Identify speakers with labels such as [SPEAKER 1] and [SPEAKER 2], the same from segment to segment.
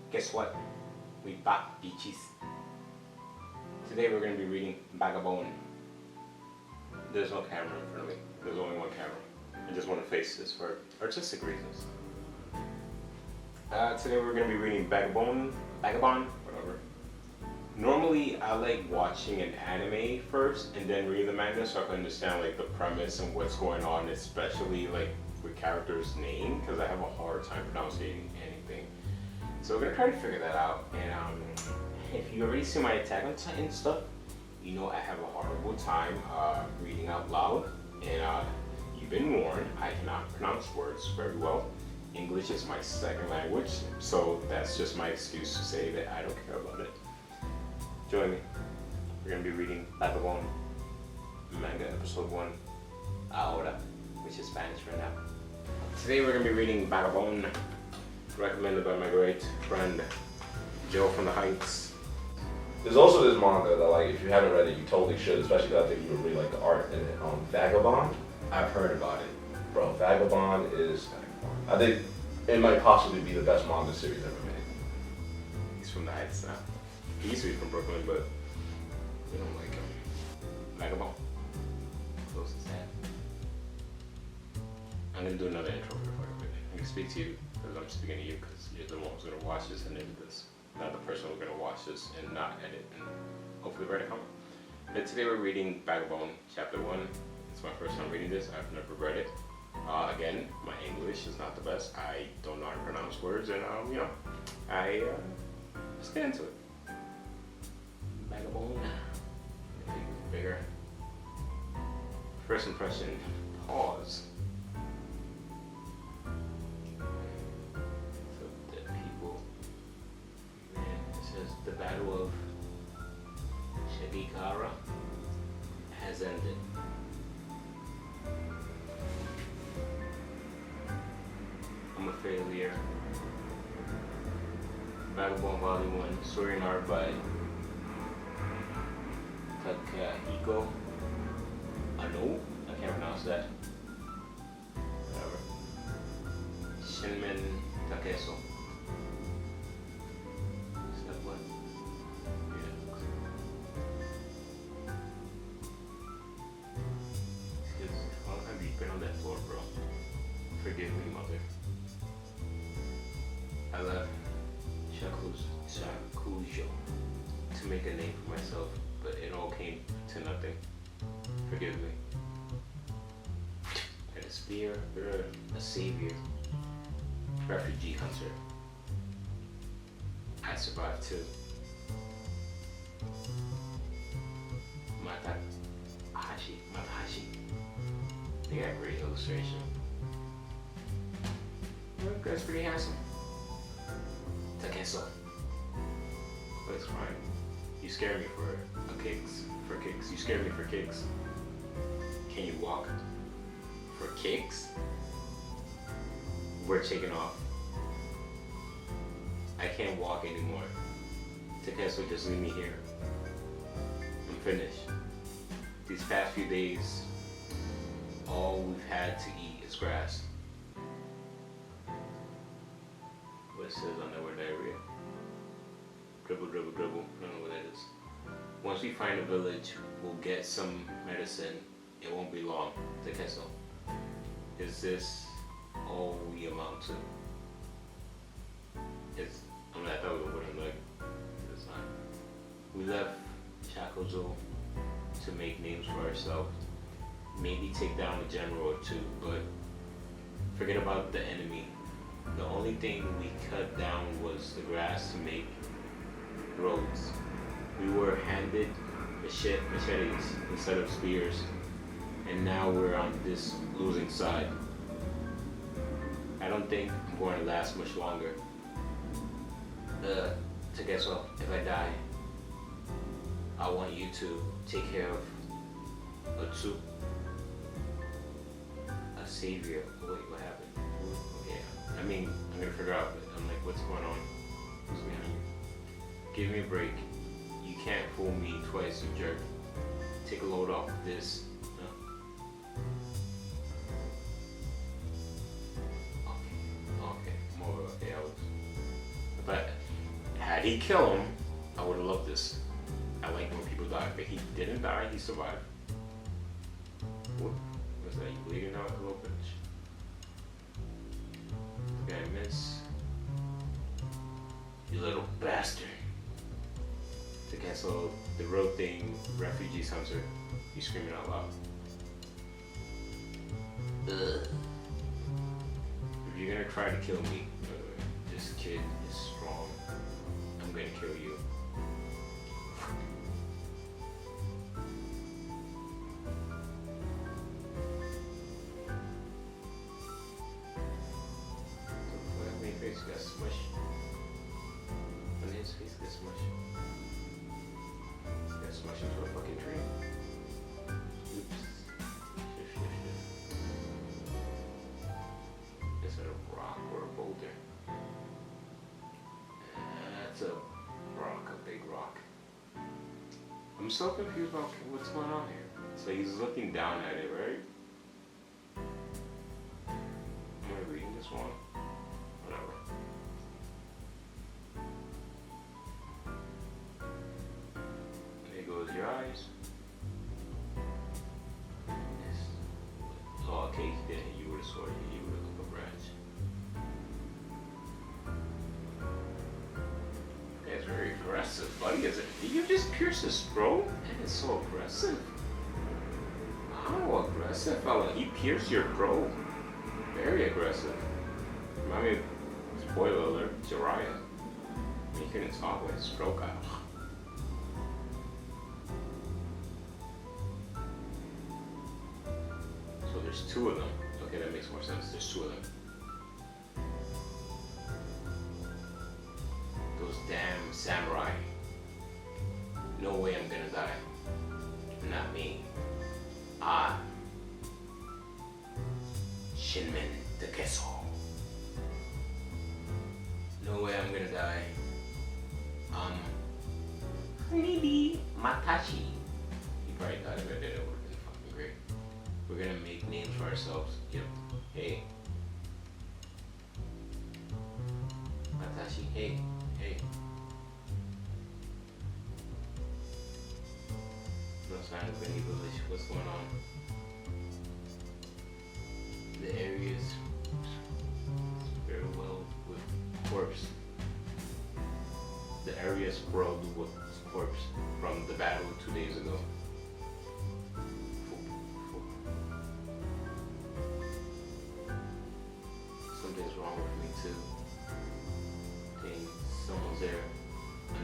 [SPEAKER 1] Guess what? We back, bitches. Today we're going to be reading Vagabond. There's no camera in front of me. There's only one camera. I just want to face this for artistic reasons. Today we're going to be reading Vagabond, whatever. Normally I like watching an anime first and then reading the manga so I can understand like the premise and what's going on, especially like with characters' name, because I have a hard time pronouncing anything. So we're gonna try to figure that out. And if you already see my Attack on Titan stuff, you know I have a horrible time reading out loud. And you've been warned, I cannot pronounce words very well. English is my second language, so that's just my excuse to say that I don't care about it. Join me. We're gonna be reading Vagabond Manga episode 1, Ahora, which is Spanish right now. Today we're gonna be reading Vagabond, recommended by my great friend Joe from the Heights.
[SPEAKER 2] There's also this manga that, like, if you haven't read it, you totally should, especially because I think you would really like the art in it. Vagabond.
[SPEAKER 1] I've heard about it.
[SPEAKER 2] Bro, Vagabond is, I think it might possibly be the best manga series ever made.
[SPEAKER 1] He's from the Heights now. He used to be from Brooklyn, but we don't like him. Vagabond. Close as that. I'm gonna do another intro for you. I'm gonna speak to you because I'm speaking to you because you're the one who's gonna watch this and edit this. Not the person who's gonna watch this and not edit and hopefully write a comment. But today we're reading Vagabond Chapter 1. It's my first time reading this. I've never read it. Again, my English is not the best. I don't know how to pronounce words, and let's get into it. Vagabond. Bigger. First impression. Pause. So the people. Man, it says the Battle of Shagikara has ended. I'm a failure. Vagabond Volume 1, story and art by Takehiko Inoue. I can't pronounce that. Whatever. Shinmen Takeso. Is that what? Yeah. How long have you been on that floor, bro? Forgive me, mother. I left Shakujo to make a name for myself, but it all came to nothing. Forgive me. And a spear, a savior, refugee hunter. I survived too. Matahashi. They got a great illustration. That guy's pretty handsome. Takeso. But it's fine. You scare me for kicks. You scare me for kicks. Can you walk? For kicks? We're taking off. I can't walk anymore. Takeso, just leave me here. I'm finished. These past few days, all we've had to eat is grass. What it says on there with diarrhea. Dribble. I don't know what that is. Once we find a village, we'll get some medicine. It won't be long. Takeso. Is this all we amount to? I thought we would have like it's not. We left Shakuzo to make names for ourselves. Maybe take down a general or two, but forget about the enemy. The only thing we cut down was the grass to make roads. We were handed machetes instead of spears, and now we're on this losing side. I don't think I'm going to last much longer. Takeso, if I die, I want you to take care of Otsu, a savior. Wait, what happened? Okay, I'm gonna figure out, but I'm like, what's going on? Who's behind you? Give me a break. You can't fool me twice, you jerk. Take a load off this. Okay, more okay. Had he killed him, I would have loved this. I like when people die, but he didn't die, he survived. What was that? You bleeding out, little bitch? Okay, I miss. You little bastard. To cancel the road thing, refugees hunter. You screaming out loud. Ugh. If you're gonna try to kill me, by the way, this kid is strong. I'm gonna kill you. My face got smushed. And his face got smushed. Got smushed into a fucking tree. Oops. Is that a rock or a boulder? That's a rock, a big rock. I'm so confused about what's going on here. So he's looking down at it, right? Am I reading this wrong? Whatever. There goes your eyes. Yes. Oh, okay, he didn't hit you with a sword, he hit you with a branch. That's very aggressive, buddy. Did you just pierce his throat? That is so aggressive. How aggressive, fella? He pierced your throat. Very aggressive. Remind me of, spoiler alert, Jiraiya. He couldn't talk with his throat out. So there's two of them. Okay, that makes more sense. There's two of them. Those damn samurai. No way I'm gonna die. Not me. Shinmen Takeso. No way I'm gonna die. Maybe Matashi. He probably died if I did it. Would have been fucking great. We're gonna make names for ourselves. Yep. Hey. Matashi. Hey. Hey. No sign of any village. What's going on? The area is very well with corpse. The area is sprawled with corpse from the battle 2 days ago. Something's wrong with me too. Dang, someone's there.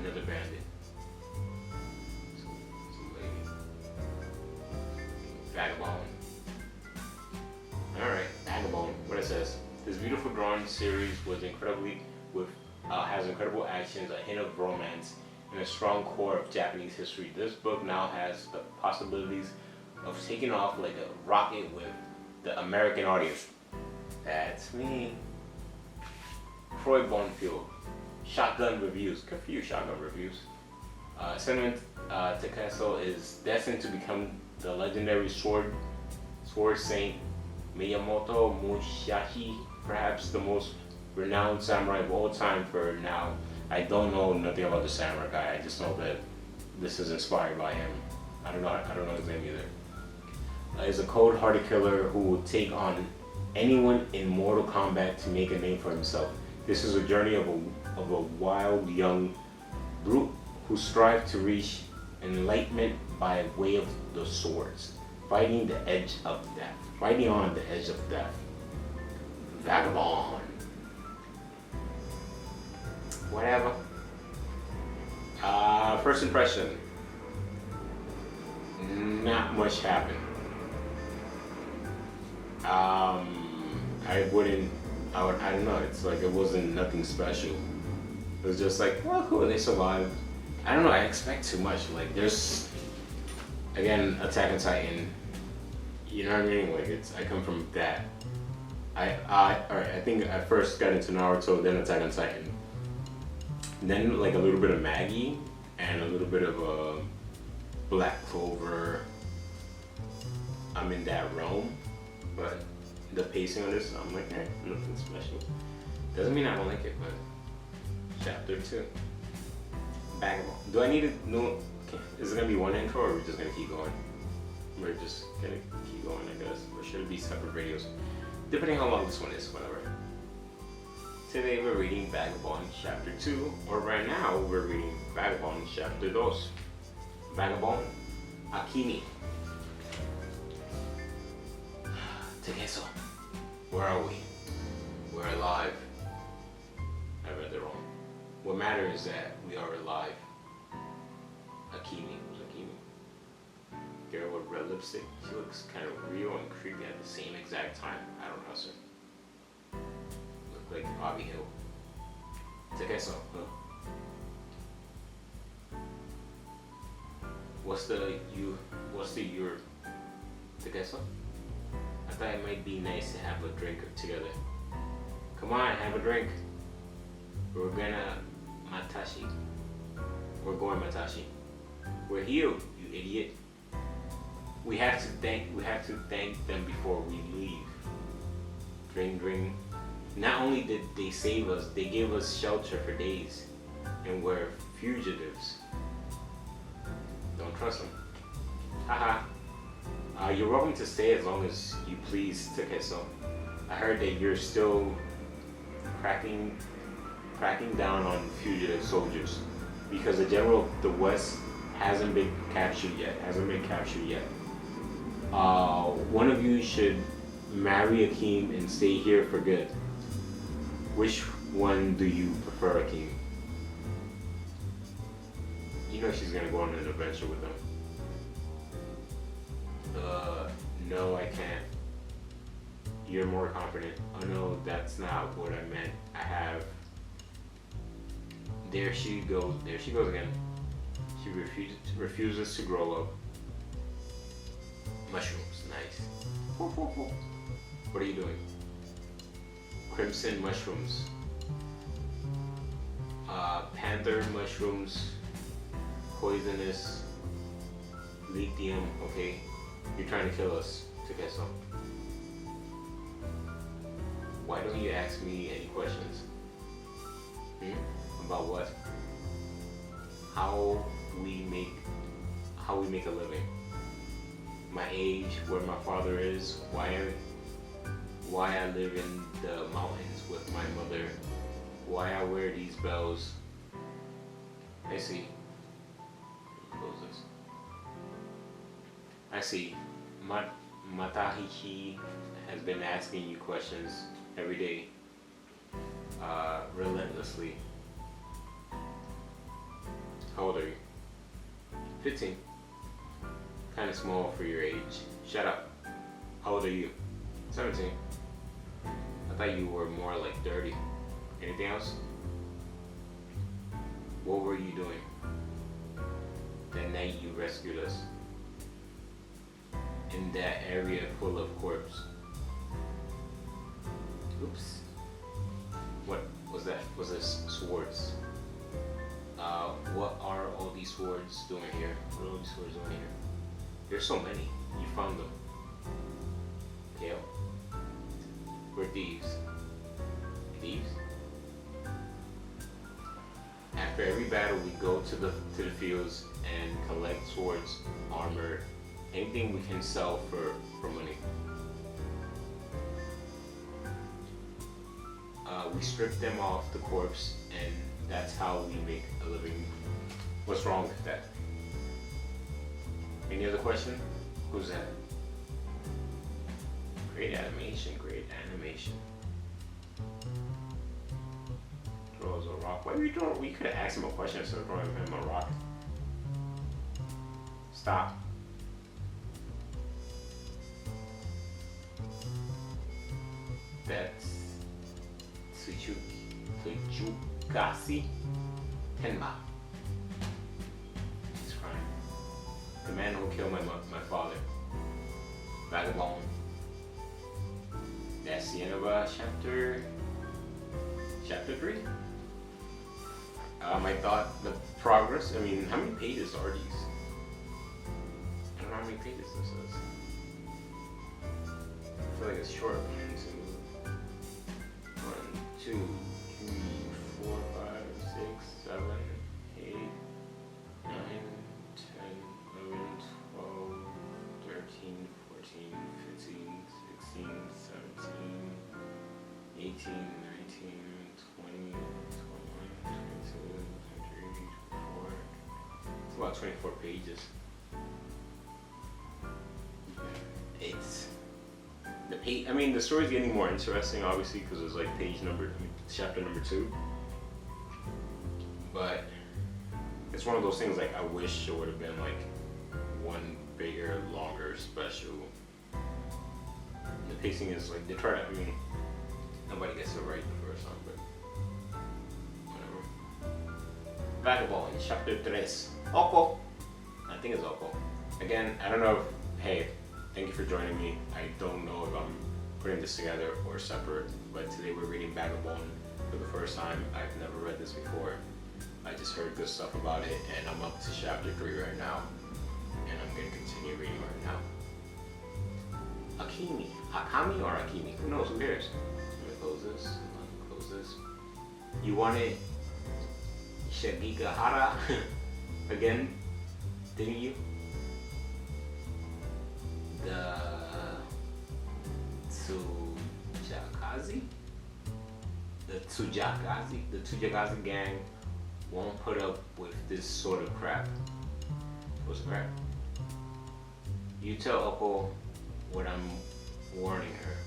[SPEAKER 1] Another bandit. Some lady. Vagabond. Alright, Vagabond. What it says. This beautiful drawing series was incredibly has incredible actions, a hint of romance, and a strong core of Japanese history. This book now has the possibilities of taking off like a rocket with the American audience. That's me. Troy Bonfield. Shotgun reviews. Good for you, shotgun reviews. Sentiment Takeso is destined to become the legendary sword saint Miyamoto Musashi, perhaps the most renowned samurai of all time for now. I don't know nothing about the samurai guy. I just know that this is inspired by him. I don't know his name either. Is a cold-hearted killer who will take on anyone in Mortal Kombat to make a name for himself. This is a journey of a wild young brute who strives to reach enlightenment by way of the swords, fighting on the edge of death. Vagabond. Whatever. First impression. Not much happened. I don't know, it's like it wasn't nothing special. It was just like, well, cool, they survived. I don't know, I expect too much. Like, there's, again, Attack on Titan. You know what I mean? Like, I come from that. I think I first got into Naruto, then Attack on Titan. Then, like, a little bit of Maggie, and a little bit of Black Clover. I'm in that realm, but the pacing on this, I'm like, nothing special. Doesn't mean I don't like it, but chapter 2. Vagabond. Do I need to know? Okay. Is it gonna be one intro, or are we just gonna keep going? We're just gonna keep going, I guess. Or should it be separate videos? Depending how long this one is, whatever. Today we're reading Vagabond Chapter 2, or right now we're reading Vagabond Chapter 2. Vagabond Akimi. Takehiko, where are we? We're alive. I read it wrong. What matters is that we are alive. Akimi. Who's Akimi? Girl with red lipstick. She looks kind of real and creepy at the same exact time. I don't know, sir. Look like Bobby Hill. Takehiko, huh? What's the your Takehiko? I thought it might be nice to have a drink together. Come on, have a drink. We're gonna Matashi. We're going Matashi. We're here, you idiot. We have to thank them before we leave. Drink. Not only did they save us, they gave us shelter for days, and we're fugitives. Don't trust them. Haha. You're welcome to stay as long as you please, Takehiko. I heard that you're still cracking down on fugitive soldiers because the general of the West hasn't been captured yet. One of you should marry Akeem and stay here for good. Which one do you prefer, Akeem? You know she's gonna go on an adventure with them. No, I can't. You're more confident. Oh no, that's not what I meant. I have. There she goes again. She refuses to grow up. Mushrooms, nice. What are you doing? Crimson mushrooms. Panther mushrooms. Poisonous. Lithium, okay. You're trying to kill us, Takehiko. Why don't you ask me any questions? About what? How we make a living. My age, where my father is, why I live in the mountains with my mother, why I wear these bells. I see. Close this. I see. Matahichi has been asking you questions every day, relentlessly. How old are you? 15. Kind of small for your age. Shut up. How old are you? 17. I thought you were more like 30. Anything else? What were you doing that night you rescued us? In that area full of corpse. Oops. What was that? Was this swords? What are all these swords doing here? What are all these swords doing here? There's so many. You found them. Kale. We're thieves. Thieves? After every battle, we go to the fields and collect swords, armor, anything we can sell for money. We strip them off the corpse, and that's how we make a living. What's wrong with that? Any other question? Who's that? Great animation, great animation. Throws a rock. Why are we throwing? We could have asked him a question instead of throwing him a rock. Stop. That's Tsukasi Tenma. He's crying. The man who killed my father. Vagabond. That's the end of chapter 3. I thought the progress, how many pages are these? I don't know how many pages this is. I feel like it's short. 1, 2, 3, 4, 5, 6, 7, 8, about 24 pages. It's the page. I mean, the story's getting more interesting, obviously, because it's like chapter number 2. But it's one of those things like I wish it would have been like one bigger, longer special. The pacing is like they try to. I mean, nobody gets it right the first time, but whatever. Vagabond, chapter 3. Oko. I think it's Oko. Again, I don't know if, hey, thank you for joining me. I don't know if I'm putting this together or separate, but today we're reading Vagabond for the first time. I've never read this before. I just heard good stuff about it, and I'm up to chapter 3 right now, and I'm going to continue reading right now. Akami or Akimi? Who knows? Who cares? Let me close this. Let me close this. You wanted Shigigahara again, didn't you? The Tsujakazi gang won't put up with this sort of crap. What's the crap? You tell Oppo what I'm warning her.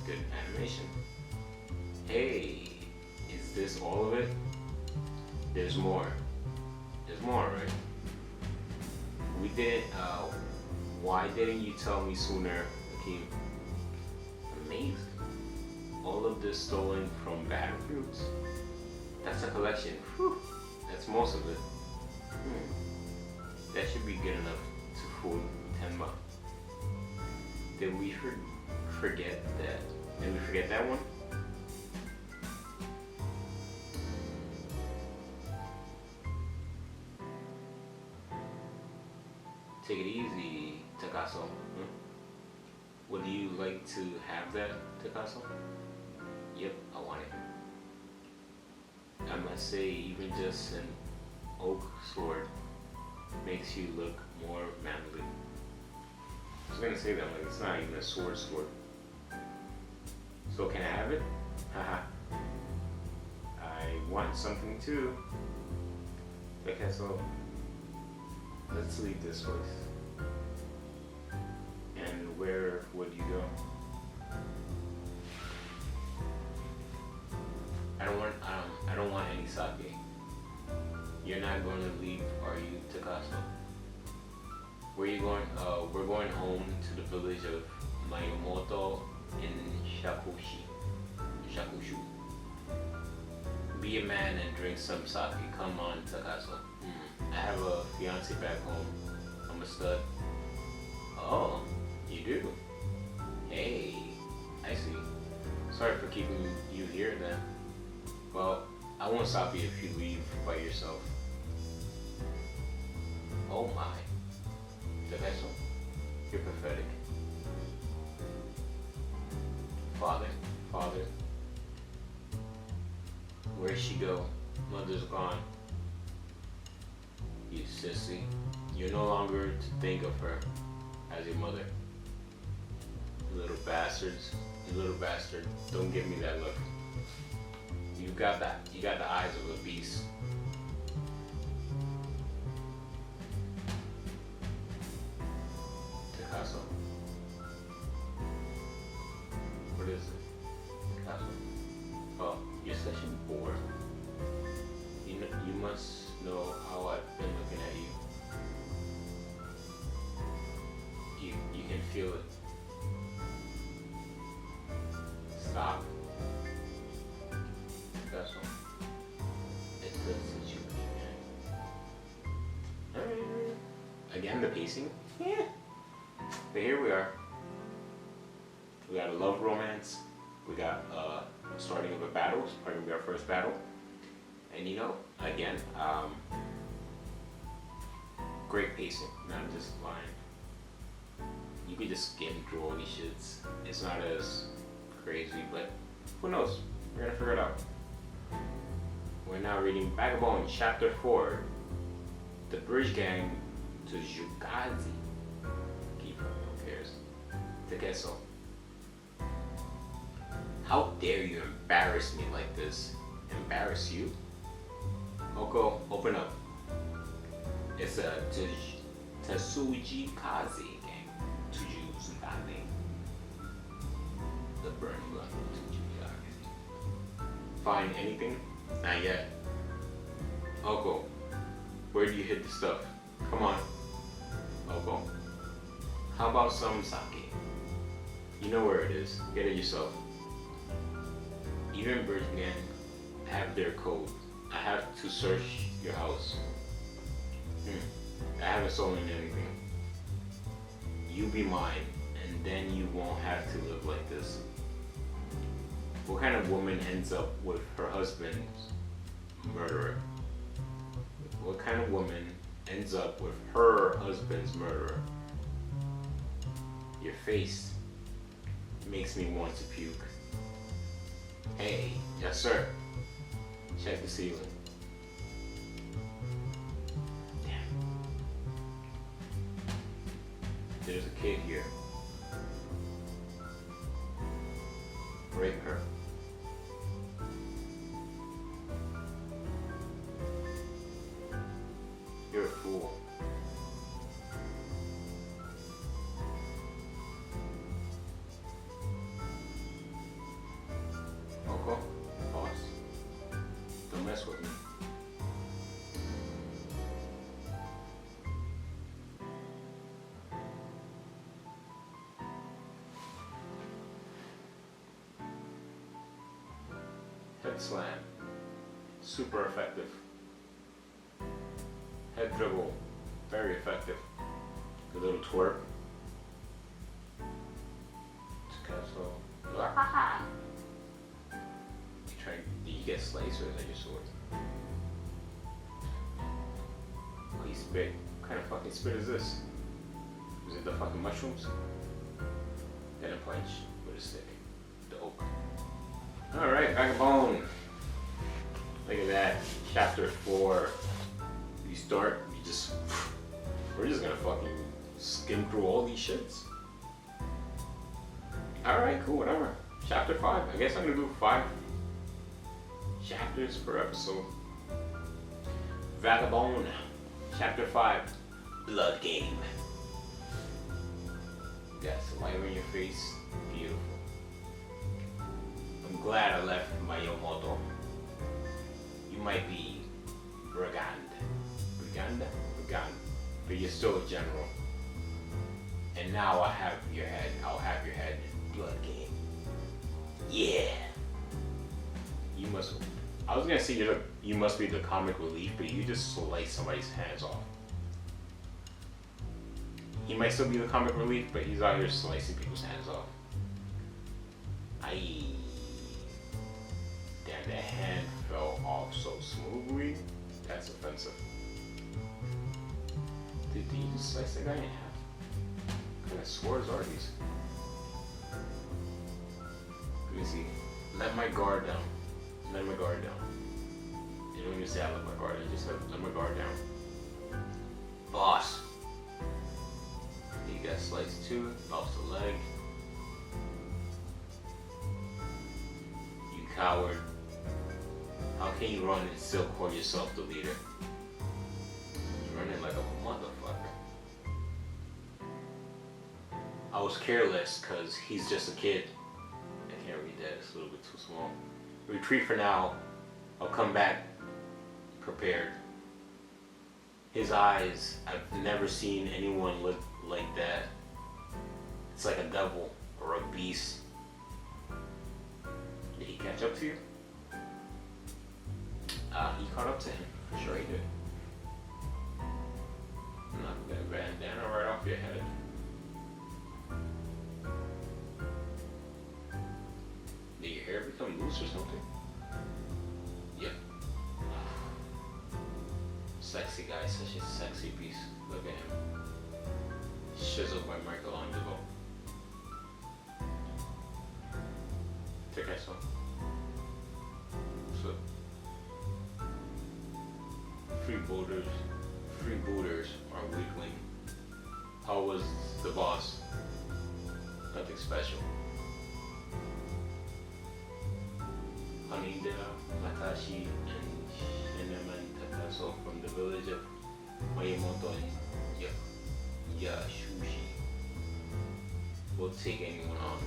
[SPEAKER 1] Good animation. Hey, is this all of it? There's more. There's more, right? Why didn't you tell me sooner, Akeem? Amazing. All of this stolen from battlefields? That's a collection. Whew. That's most of it. That should be good enough to fool Tenma. Did we forget that? Did we forget that one? Take it easy, Takaso. Would you like to have that, Takaso? Yep, I want it. I must say, even just an oak sword makes you look more manly. I was gonna say that, like, it's not even a sword. So can I have it? Haha. I want something too. Okay, so let's leave this place. And where would you go? I don't want any sake. You're not going to leave, are you, Takaso? Where are you going? We're going home to the village of Mayumoto in Shakushu. Be a man and drink some sake. Come on, Takaso. I have a fiance back home. I'm a stud. Oh, you do? Hey, I see. Sorry for keeping you here then. Well, I won't stop you if you leave by yourself. Oh my. Takaso, you're pathetic. Father. Where'd she go? Mother's gone. You sissy. You're no longer to think of her as your mother. Little bastards. You little bastard. Don't give me that look. You got the eyes of a beast. Takaso. What is it? Takaso. Oh, you're such a bore. You must know how I've been looking at you. You can feel it. Stop. That's all. It's the situation. Again, the pacing. Yeah. But here we are. We got a love romance. We got starting of a battle. It's probably gonna be our first battle. And you know, again, great pacing. Not just lying. You could just skim through all these shits. It's not as crazy, but who knows? We're gonna figure it out. We're now reading Vagabond chapter 4. The bridge gang to Jukazi. Keep up, who cares? Takeso. How dare you embarrass me like this? Embarrass you? Oko, open up. It's a Tetsuji Kaze game. Tuju's Kaze. The burning gun of Tuju's Kaze. Find anything? Not yet. Oko, where do you hit the stuff? Come on. Oko. How about some sake? You know where it is. Get it yourself. Even birds can have their code. I have to search your house. I haven't stolen anything. You be mine, and then you won't have to live like this. What kind of woman ends up with her husband's murderer? What kind of woman ends up with her husband's murderer? Your face makes me want to puke. Hey, yes sir. Check the ceiling. Damn. There's a kid here. Rape her. You're a fool. Oko, boss, don't mess with me. Head slam, super effective. Head dribble, very effective. The little twerk. Castle. Did you get sliced or is that your sword? Oh, he spit. What kind of fucking spit is this? Is it the fucking mushrooms? Then a punch with a stick. The oak. Alright, Vagabond. Look at that. Chapter 4. You start, we're just gonna fucking skim through all these shits. Alright, cool, whatever. Chapter 5. I guess I'm gonna do 5 chapters per episode. Vagabond. Chapter 5. Blood Game. Got some light on your face. Beautiful. I'm glad I left my Yomoto. You might be Brigand. But you're still a general. And now I have your head. I'll have your head. Blood Game. Yeah. You must. I was gonna say you must be the comic relief, but you just slice somebody's hands off. He might still be the comic relief, but he's out here slicing people's hands off. Aye. Damn, that hand fell off so smoothly. That's offensive. Did you just slice the guy in half? What kind of swords are these? Let me see. Let my guard down. Let my guard down. You don't even say I let my guard down. You just said let my guard down. Boss. You got sliced too. Lost a leg. You coward. How can you run and still call yourself the leader? You're running like a motherfucker. I was careless because he's just a kid. I can't read that, it's a little bit too small. Retreat for now. I'll come back prepared. His eyes, I've never seen anyone look like that. It's like a devil or a beast. Did he catch up to you? He caught up to him. For sure he did. Knock that bandana right off your head. Did your hair become loose or something? Yep. Sexy guy, such a sexy beast. Look at him. Chiseled by Michelangelo. Takehiko. What's up? Freebooters are weakling. How was the boss? Nothing special. Hanida, Matashi, and Shineman Takaso from the village of Killmota and Yasushi will take anyone on.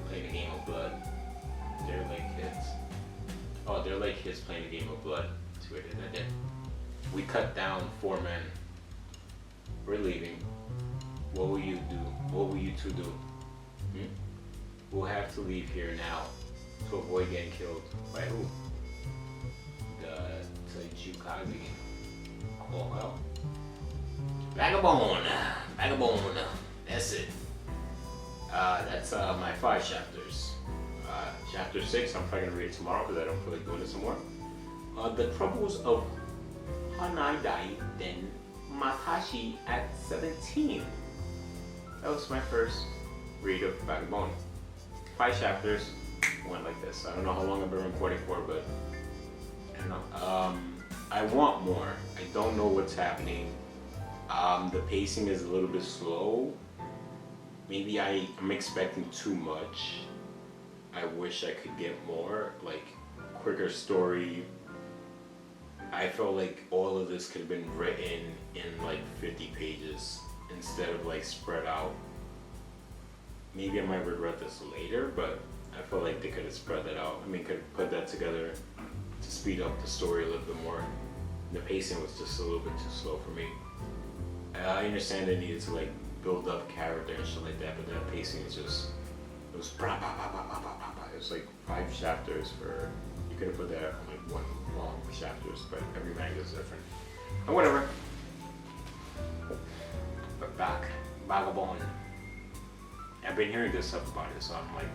[SPEAKER 1] Playing a game of blood. They're like kids. Oh, they're like kids playing a game of blood. That's what I did. We cut down 4 men. We're leaving. What will you do? What will you two do? We'll have to leave here now to avoid getting killed. By who? The Tsukaze. Oh well. Vagabond. Vagabond. That's it. That's my 5 chapters. Chapter 6, I'm probably gonna read it tomorrow because I don't feel like doing it some more. The Troubles of Hanadai Den Matashi at 17. That was my first read of Vagabond. 5 chapters, went like this. I don't know how long I've been recording for, but I don't know. I want more. I don't know what's happening. The pacing is a little bit slow. Maybe I'm expecting too much. I wish I could get more, like quicker story. I felt like all of this could have been written in like 50 pages instead of like spread out. Maybe I might regret this later, but I feel like they could have spread that out. I mean, could have put that together to speed up the story a little bit more. The pacing was just a little bit too slow for me. I understand they needed to like build up character and shit like that, but that pacing is just, it was blah, blah, blah, blah, blah, blah, blah. It was like 5 chapters for, you could have put that on like 1 long chapters, but every manga is different. And whatever. But back, Vagabond. I've been hearing good stuff about it, so I'm like,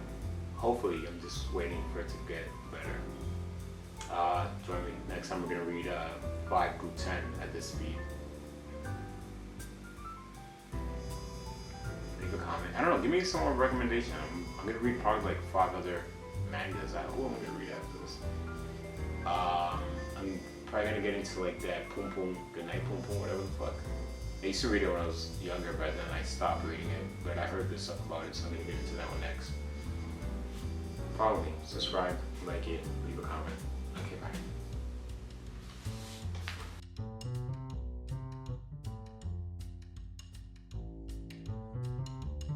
[SPEAKER 1] hopefully I'm just waiting for it to get better. Join me. Next time we're gonna read 5 through 10 at this speed. Leave a comment. I don't know, give me some more recommendation. I'm gonna read probably like 5 other mangas. Who am I gonna read after this? I'm probably gonna get into like that Pum Pum, Goodnight Pum Pum, whatever the fuck. I used to read it when I was younger, but then I stopped reading it. But I heard this stuff about it, so I'm gonna get into that one next. Follow me, subscribe, like it, leave a comment.